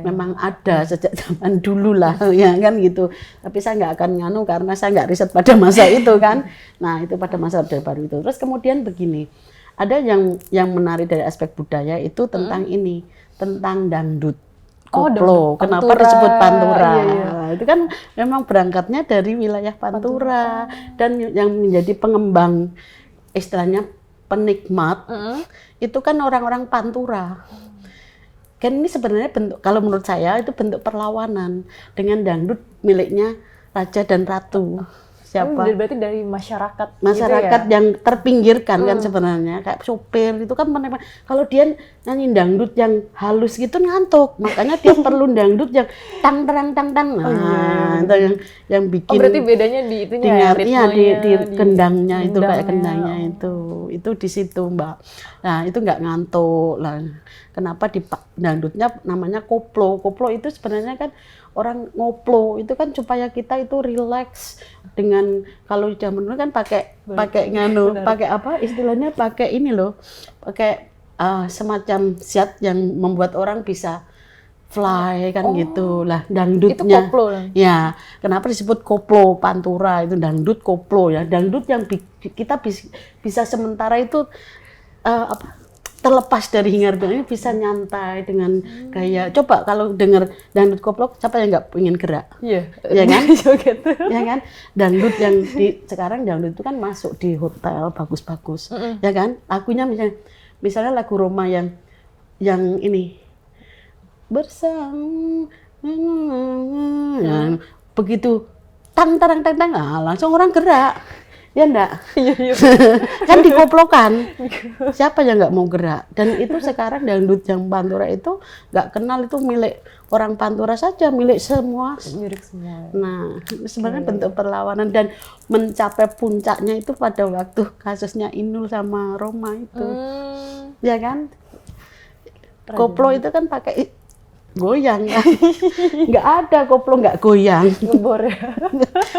memang ada sejak zaman dulu lah ya kan gitu. Tapi saya nggak akan nganu karena saya nggak riset pada masa itu kan. Nah, itu pada masa Orde Baru itu. Terus kemudian begini. Ada yang menarik dari aspek budaya itu tentang ini, tentang dangdut, koplo. Kenapa disebut Pantura? Iya. Itu kan memang berangkatnya dari wilayah Pantura. Dan yang menjadi pengembang, istilahnya penikmat, itu kan orang-orang Pantura. Kan ini sebenarnya bentuk, kalau menurut saya itu bentuk perlawanan dengan dangdut miliknya Raja dan Ratu. Siapa? Berarti dari masyarakat gitu ya? Yang terpinggirkan kan sebenarnya, kayak sopir itu kan kalau dia nyanyi dangdut yang halus gitu ngantuk, makanya dia perlu dangdut yang tang terang tang tang. Nah, itu yang bikin. Berarti bedanya di itunya di kendangnya itu kayak kendangnya itu di situ, Mbak. Nah itu nggak ngantuk lah. Kenapa di dangdutnya namanya koplo? Koplo itu sebenarnya kan orang ngoplo itu kan supaya kita itu rileks dengan, kalau zaman dulu kan pakai apa istilahnya, pakai ini loh, pakai semacam zat yang membuat orang bisa fly kan gitu lah dangdutnya. Itu koplo. Ya, kenapa disebut koplo Pantura itu dangdut koplo ya, dangdut yang kita bisa sementara itu terlepas dari hingar-bingar ini, bisa nyantai dengan gaya. Coba kalau dengar dangdut koplo, siapa yang nggak ingin gerak? Iya. Ya kan? Ya kan? Dangdut yang sekarang dangdut itu kan masuk di hotel bagus-bagus, ya kan? Lagunya misalnya lagu Roma yang ini bersama, begitu tang tarang tang tang, langsung orang gerak. Ya enggak? Iya, iya. Kan dikoplokan. Siapa yang nggak mau gerak? Dan itu sekarang dangdut yang Pantura itu nggak kenal itu milik orang Pantura saja, milik semua. Mirip semua. Nah, sebenarnya bentuk perlawanan dan mencapai puncaknya itu pada waktu kasusnya Inul sama Roma itu. Ya kan? Koplo itu kan pakai goyang ya. Nggak ada koplo nggak goyang. Ngebor ya.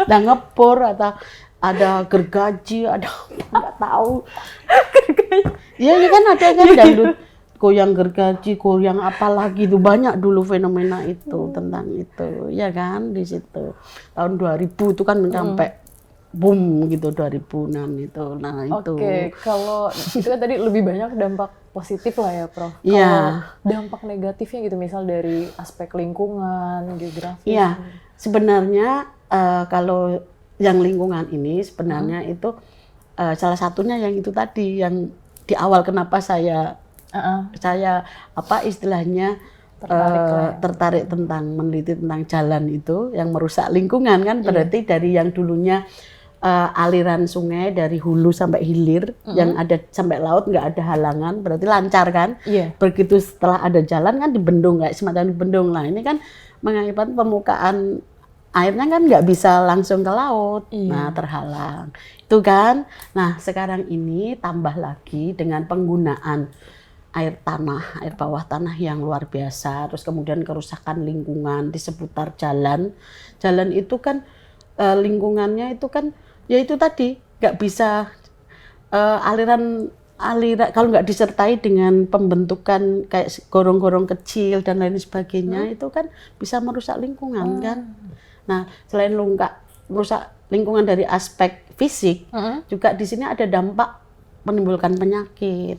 Nah, ngebor atau ada gergaji, ada nggak tahu. Iya, ini kan ada kan dangdut goyang gergaji, goyang apa lagi itu banyak dulu fenomena itu tentang itu, ya kan di situ tahun 2000 itu kan sampai boom gitu 2000-an itu. Nah itu. Oke, kalau itu kan tadi lebih banyak dampak positif lah ya, Prof. Iya. Kalau dampak negatifnya gitu, misal dari aspek lingkungan, geografis. Iya, sebenarnya kalau yang lingkungan ini sebenarnya itu salah satunya yang itu tadi yang di awal kenapa saya apa istilahnya tertarik tentang meneliti tentang jalan itu yang merusak lingkungan kan berarti dari yang dulunya aliran sungai dari hulu sampai hilir yang ada sampai laut nggak ada halangan berarti lancar kan. Begitu setelah ada jalan kan dibendung kayak semacam dibendung lah ini kan mengakibatkan permukaan airnya kan nggak bisa langsung ke laut, nah terhalang itu kan. Nah sekarang ini tambah lagi dengan penggunaan air tanah, air bawah tanah yang luar biasa, terus kemudian kerusakan lingkungan di seputar jalan. Jalan itu kan lingkungannya itu kan, ya itu tadi nggak bisa aliran kalau nggak disertai dengan pembentukan kayak gorong-gorong kecil dan lain sebagainya itu kan bisa merusak lingkungan kan. Nah selain merusak lingkungan dari aspek fisik, juga di sini ada dampak menimbulkan penyakit.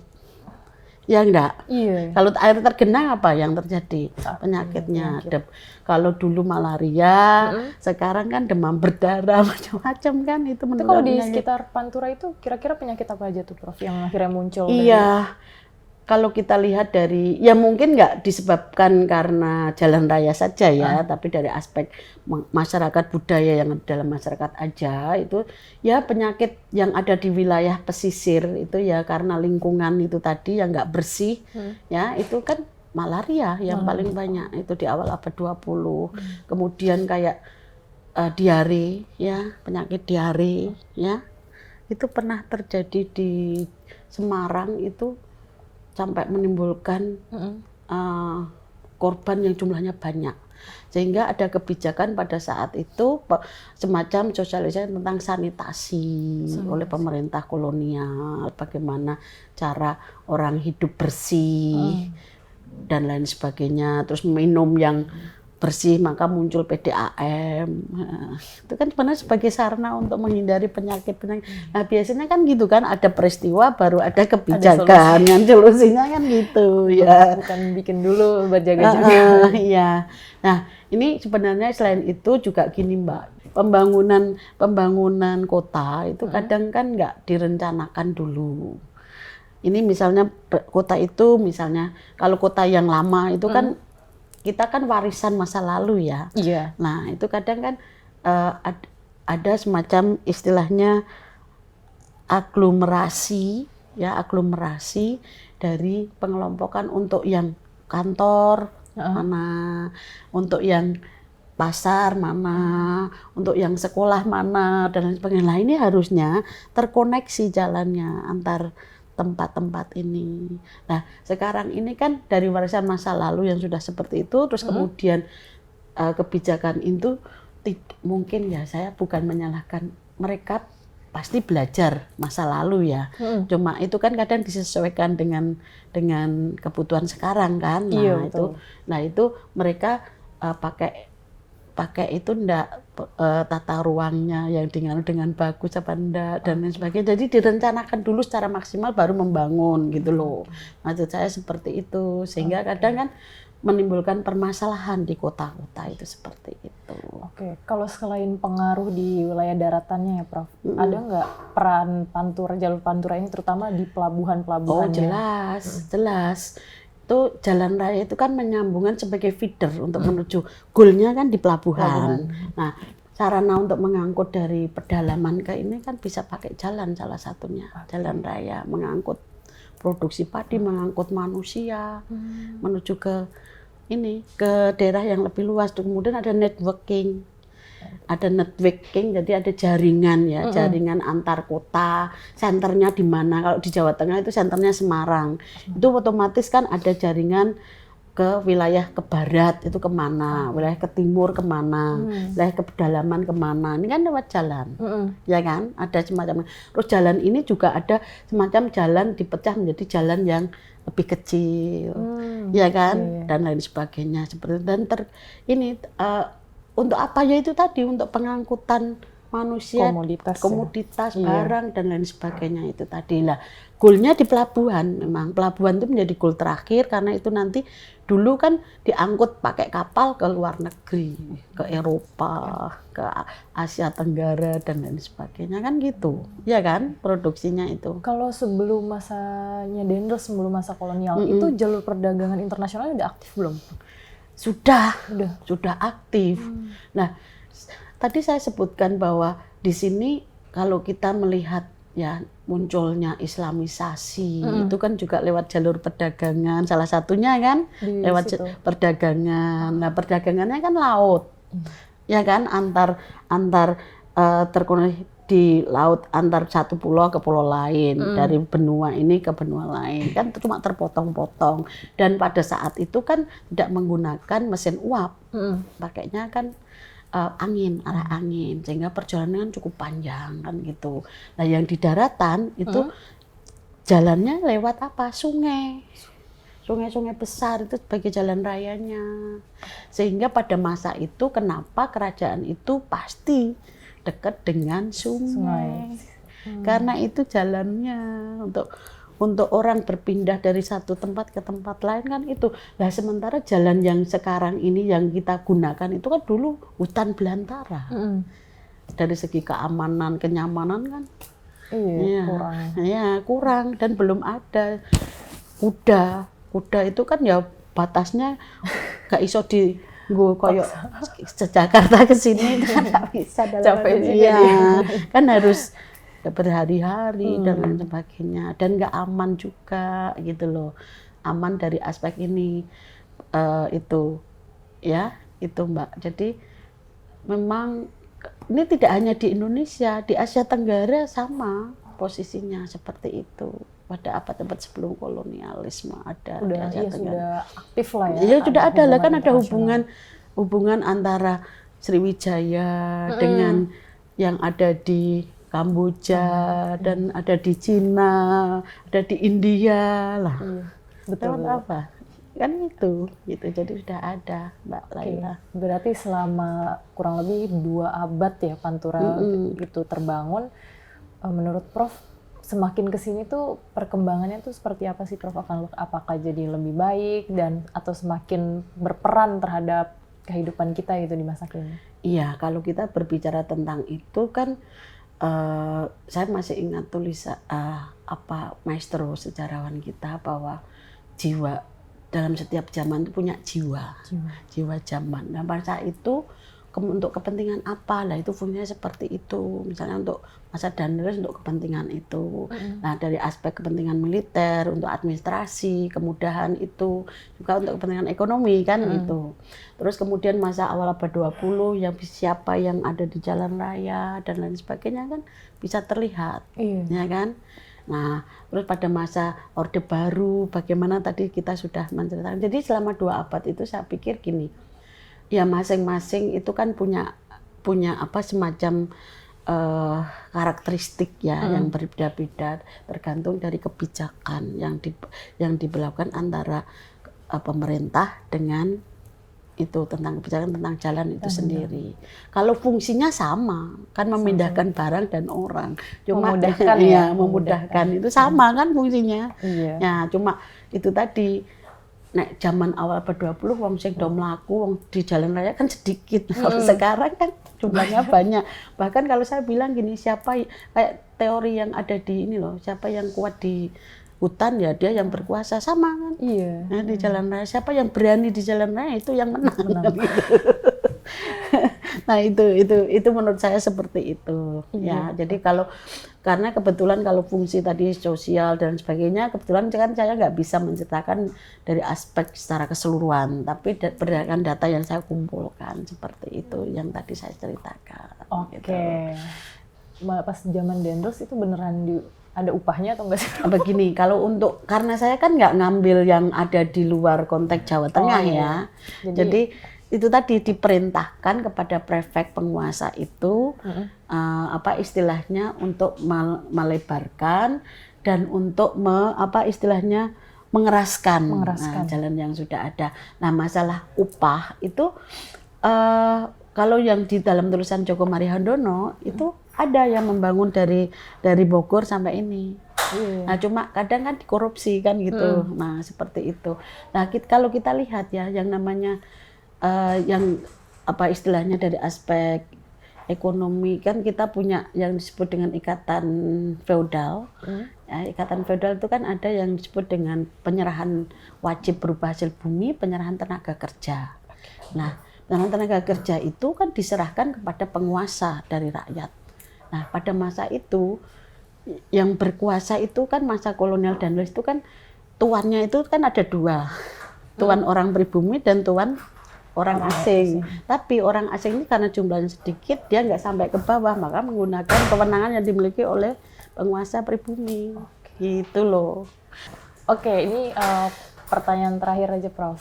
Ya enggak? Iya. Kalau air tergenang apa yang terjadi? Penyakitnya. Kalau dulu malaria, sekarang kan demam berdarah macam-macam kan itu. Itu kalau di sekitar Pantura itu kira-kira penyakit apa aja tuh, Prof, yang akhirnya muncul? Iya. Kalau kita lihat dari, ya mungkin nggak disebabkan karena jalan raya saja ya, tapi dari aspek masyarakat budaya yang dalam masyarakat aja itu, ya penyakit yang ada di wilayah pesisir itu ya karena lingkungan itu tadi yang nggak bersih, ya itu kan malaria yang paling banyak itu di awal abad 20. Kemudian kayak diare, ya penyakit diare, ya itu pernah terjadi di Semarang itu. Sampai menimbulkan korban yang jumlahnya banyak. Sehingga ada kebijakan pada saat itu semacam sosialisasi tentang sanitasi oleh pemerintah kolonial, bagaimana cara orang hidup bersih dan lain sebagainya, terus minum yang bersih maka muncul PDAM. Nah, itu kan sebenarnya sebagai sarana untuk menghindari penyakit-penyakit. Nah biasanya kan gitu kan ada peristiwa baru ada kebijakan yang solusinya kan gitu ya. Bukan bikin dulu buat jaga-jaga. Iya. Nah ini sebenarnya selain itu juga gini Mbak, pembangunan kota itu kadang kan nggak direncanakan dulu. Ini misalnya kota itu misalnya kalau kota yang lama itu kan kita kan warisan masa lalu ya. Iya. Nah itu kadang kan ada semacam istilahnya aglomerasi, ya aglomerasi dari pengelompokan untuk yang kantor mana, untuk yang pasar mana, untuk yang sekolah mana dan lain sebagainya. Nah ini harusnya terkoneksi jalannya antar tempat-tempat ini. Nah, sekarang ini kan dari warisan masa lalu yang sudah seperti itu, terus kemudian kebijakan itu mungkin ya saya bukan menyalahkan mereka pasti belajar masa lalu ya. Cuma itu kan kadang disesuaikan dengan kebutuhan sekarang kan. Nah, iya, itu mereka pakai itu ndak tata ruangnya yang dengan bagus apa ndak dan lain sebagainya. Jadi direncanakan dulu secara maksimal baru membangun gitu loh. Maksud saya seperti itu sehingga kadang kan menimbulkan permasalahan di kota-kota itu seperti itu. Oke, kalau selain pengaruh di wilayah daratannya ya Prof, ada nggak peran Pantura, jalur Pantura ini terutama di pelabuhan-pelabuhan? Oh jelas. Itu jalan raya itu kan menyambungkan sebagai feeder untuk menuju goalnya kan di pelabuhan. Nah sarana untuk mengangkut dari pedalaman ke ini kan bisa pakai jalan salah satunya, jalan raya mengangkut produksi padi, mengangkut manusia menuju ke ini ke daerah yang lebih luas. Kemudian ada networking, jadi ada jaringan ya, jaringan antar kota. Senternya di mana? Kalau di Jawa Tengah itu senternya Semarang, itu otomatis kan ada jaringan ke wilayah ke barat itu kemana, wilayah ke timur kemana, wilayah ke pedalaman kemana. Ini kan lewat jalan, ya kan? Ada semacam. Terus jalan ini juga ada semacam jalan dipecah menjadi jalan yang lebih kecil, ya kan? Dan lain sebagainya seperti itu. Dan untuk apa ya itu tadi, untuk pengangkutan manusia, komoditas barang dan lain sebagainya itu tadi lah. Goalnya di pelabuhan, memang pelabuhan itu menjadi goal terakhir karena itu nanti dulu kan diangkut pakai kapal ke luar negeri, ke Eropa, ke Asia Tenggara dan lain sebagainya kan gitu, ya kan produksinya itu. Kalau sebelum masanya Dendels, sebelum masa kolonial itu jalur perdagangan internasional udah aktif belum? Sudah aktif. Nah, tadi saya sebutkan bahwa di sini kalau kita melihat ya munculnya Islamisasi itu kan juga lewat jalur perdagangan, salah satunya kan lewat perdagangan. Nah, perdagangannya kan laut, ya kan antar terkoneksi di laut antar satu pulau ke pulau lain, dari benua ini ke benua lain kan cuma terpotong-potong. Dan pada saat itu kan tidak menggunakan mesin uap, pakainya kan arah angin, sehingga perjalanan cukup panjang kan gitu. Nah, yang di daratan itu jalannya lewat apa? Sungai-sungai besar itu sebagai jalan rayanya. Sehingga pada masa itu kenapa kerajaan itu pasti dekat dengan sungai. Karena itu jalannya untuk orang berpindah dari satu tempat ke tempat lain kan itu. Nah, sementara jalan yang sekarang ini yang kita gunakan itu kan dulu hutan belantara. Dari segi keamanan, kenyamanan kan kurang dan belum ada kuda itu kan ya batasnya gak iso di koyok Jakarta ke sini kan nggak bisa kan harus berhari-hari dan lain sebagainya, dan nggak aman juga gitu loh. Aman dari aspek ini itu Mbak. Jadi memang ini tidak hanya di Indonesia, di Asia Tenggara sama posisinya seperti itu. Pada abad-abad sebelum kolonialisme ada di Asia Tenggara. Sudah aktif lah ya. Ya sudah ada lah, kan ada hubungan antara Sriwijaya dengan yang ada di Kamboja dan ada di Cina, ada di India lah. Betul apa? Kan itu gitu. Jadi sudah ada, Mbak Laila. Berarti selama kurang lebih 2 abad ya Pantura itu terbangun. Menurut Prof, semakin kesini tuh perkembangannya tuh seperti apa sih Prof? Apakah jadi lebih baik atau semakin berperan terhadap kehidupan kita gitu di masa kini? Iya, kalau kita berbicara tentang itu kan saya masih ingat tulisan maestro sejarawan kita bahwa jiwa dalam setiap zaman itu punya jiwa zaman. Nah, pada saat itu untuk kepentingan apa lah itu fungsinya seperti itu. Misalnya untuk masa Dendels untuk kepentingan itu. Nah, dari aspek kepentingan militer, untuk administrasi, kemudahan itu, juga untuk kepentingan ekonomi kan itu. Terus kemudian masa awal abad 20 yang siapa yang ada di jalan raya dan lain sebagainya kan bisa terlihat. Ya kan? Nah, terus pada masa Orde Baru bagaimana tadi kita sudah menceritakan. Jadi selama 2 abad itu saya pikir gini. Ya masing-masing itu kan punya semacam karakteristik ya yang berbeda-beda tergantung dari kebijakan yang diberlakukan antara pemerintah dengan itu tentang kebijakan tentang jalan itu sendiri. Kalau fungsinya sama kan memindahkan barang dan orang, cuma memudahkan itu sama kan fungsinya. Ya cuma itu tadi. Nek zaman awal abad 20 wong sing do mlaku wong di jalan raya kan sedikit. Kalau sekarang kan jumlahnya banyak. Bahkan kalau saya bilang gini, siapa kayak teori yang ada di ini loh, siapa yang kuat di hutan ya dia yang berkuasa, sama kan. Nah, di jalan raya siapa yang berani di jalan raya itu yang menang. Gitu. Nah itu menurut saya seperti itu ya. Jadi karena kebetulan kalau fungsi tadi sosial dan sebagainya, kebetulan kan saya nggak bisa menceritakan dari aspek secara keseluruhan, tapi berdasarkan data yang saya kumpulkan seperti itu yang tadi saya ceritakan. Oke. Gitu. Pas zaman Dendels itu beneran ada upahnya atau enggak sih? Begini, kalau karena saya kan nggak ngambil yang ada di luar konteks Jawa Tengah ya. Jadi itu tadi diperintahkan kepada prefek penguasa itu apa istilahnya untuk melebarkan dan untuk istilahnya mengeraskan. Nah, jalan yang sudah ada. Nah, masalah upah itu kalau yang di dalam tulisan Djoko Marihandono itu ada yang membangun dari Bogor sampai ini. Nah, cuma kadang kan dikorupsi kan gitu. Nah, seperti itu. Nah, kalau kita lihat ya yang namanya yang istilahnya dari aspek ekonomi kan kita punya yang disebut dengan ikatan feodal. Ya, ikatan feodal itu kan ada yang disebut dengan penyerahan wajib berupa hasil bumi, penyerahan tenaga kerja. Nah, penyerahan tenaga kerja itu kan diserahkan kepada penguasa dari rakyat. Nah, pada masa itu yang berkuasa itu kan masa kolonial dan itu kan tuannya itu kan ada dua. Tuan orang pribumi dan tuan orang asing. Tapi orang asing ini karena jumlahnya sedikit, dia nggak sampai ke bawah, maka menggunakan kewenangan yang dimiliki oleh penguasa pribumi. Gitu loh. Oke, ini pertanyaan terakhir aja, Prof.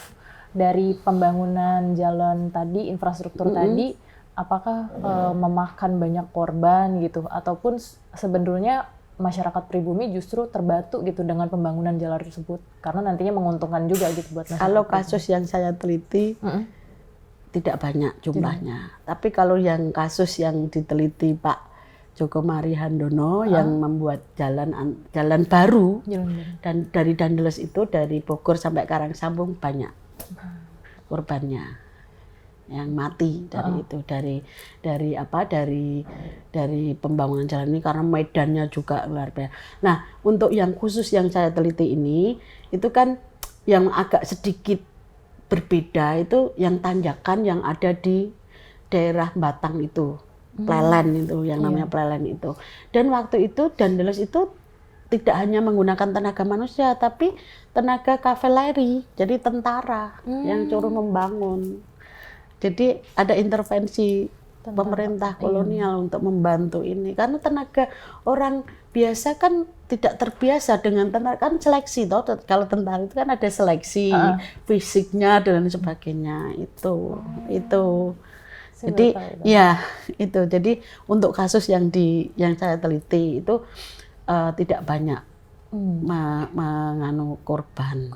Dari pembangunan jalan tadi, infrastruktur tadi, apakah memakan banyak korban gitu? Ataupun sebenarnya masyarakat pribumi justru terbantu gitu dengan pembangunan jalan tersebut? Karena nantinya menguntungkan juga gitu buat masyarakat. Kalau kasus yang saya teliti, tidak banyak jumlahnya. Tapi kalau yang kasus yang diteliti Pak Djoko Marihandono yang membuat jalan baru dan dari Dandeles itu dari Bogor sampai Karangsambung banyak korbannya yang mati dari itu dari pembangunan jalan ini karena medannya juga luar biasa. Nah, untuk yang khusus yang saya teliti ini itu kan yang agak sedikit berbeda itu yang tanjakan yang ada di daerah Batang itu, Plelen itu yang namanya Plelen itu. Dan waktu itu Dandeles itu tidak hanya menggunakan tenaga manusia tapi tenaga kavaleri, jadi tentara yang suruh membangun. Jadi ada intervensi pemerintah kolonial untuk membantu ini karena tenaga orang biasa kan tidak terbiasa dengan tenaga kan seleksi toh kalau tentara itu kan ada seleksi fisiknya dan sebagainya itu jadi ya itu jadi untuk kasus yang saya teliti itu tidak banyak menganu korban.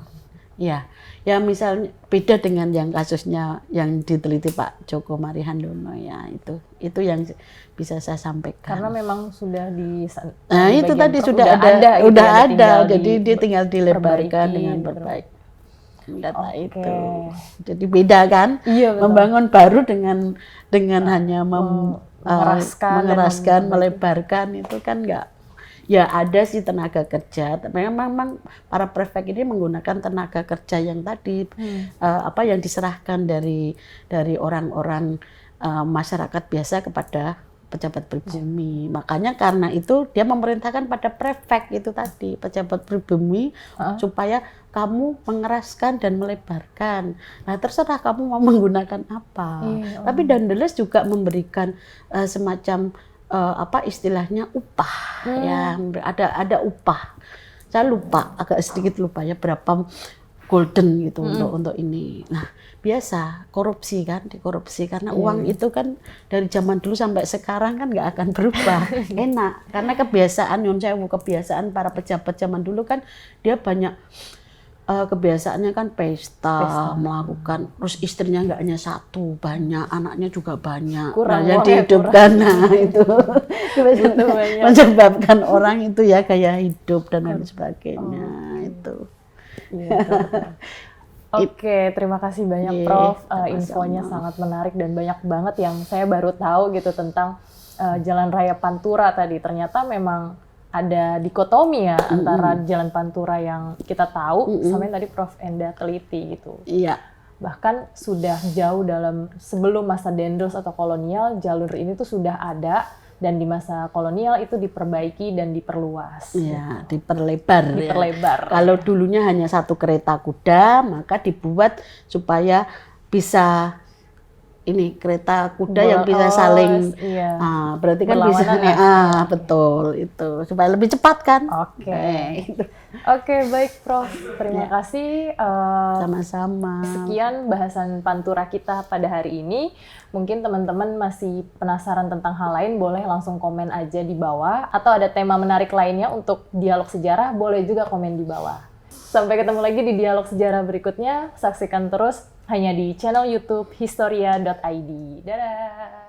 Ya misalnya beda dengan yang kasusnya yang diteliti Pak Djoko Marihandono ya itu yang bisa saya sampaikan. Karena memang sudah nah itu tadi sudah ada jadi dia tinggal dilebarkan dengan berbaik data itu. Jadi beda kan membangun baru dengan hanya mengeraskan melebarkan itu kan enggak. Ya ada sih tenaga kerja, memang para prefek ini menggunakan tenaga kerja yang tadi yang diserahkan dari orang-orang masyarakat biasa kepada pejabat pribumi. Makanya karena itu dia memerintahkan pada prefek itu tadi pejabat pribumi supaya kamu mengeraskan dan melebarkan. Nah terserah kamu mau menggunakan apa. Tapi Dandeles juga memberikan semacam istilahnya upah ya ada upah. Saya lupa agak sedikit lupa ya berapa golden gitu untuk ini. Nah biasa dikorupsi karena uang itu kan dari zaman dulu sampai sekarang kan nggak akan berubah. Enak karena kebiasaan para pejabat zaman dulu kan dia banyak kebiasaannya kan pesta melakukan terus istrinya nggak hanya satu banyak anaknya juga banyak yang dihidupkan itu menyebabkan orang itu ya gaya hidup dan lain sebagainya itu. Oke, terima kasih banyak Prof. Infonya sangat menarik dan banyak banget yang saya baru tahu gitu tentang Jalan Raya Pantura tadi. Ternyata memang ada dikotomi ya antara Jalan Pantura yang kita tahu sama yang tadi Prof Enda teliti gitu. Iya. Bahkan sudah jauh sebelum masa Dendros atau kolonial, jalur ini tuh sudah ada, dan di masa kolonial itu diperbaiki dan diperluas. Iya, diperlebar. Diperlebar. Ya. Kalau dulunya hanya satu kereta kuda, maka dibuat supaya bisa ini kereta kuda yang bisa saling, iya. Berarti kan bisa, betul itu supaya lebih cepat kan? Oke. Oke, baik Prof. Terima kasih. Sama-sama. Sekian bahasan Pantura kita pada hari ini. Mungkin teman-teman masih penasaran tentang hal lain, boleh langsung komen aja di bawah. Atau ada tema menarik lainnya untuk dialog sejarah, boleh juga komen di bawah. Sampai ketemu lagi di dialog sejarah berikutnya. Saksikan terus hanya di channel YouTube historia.id. Dadah!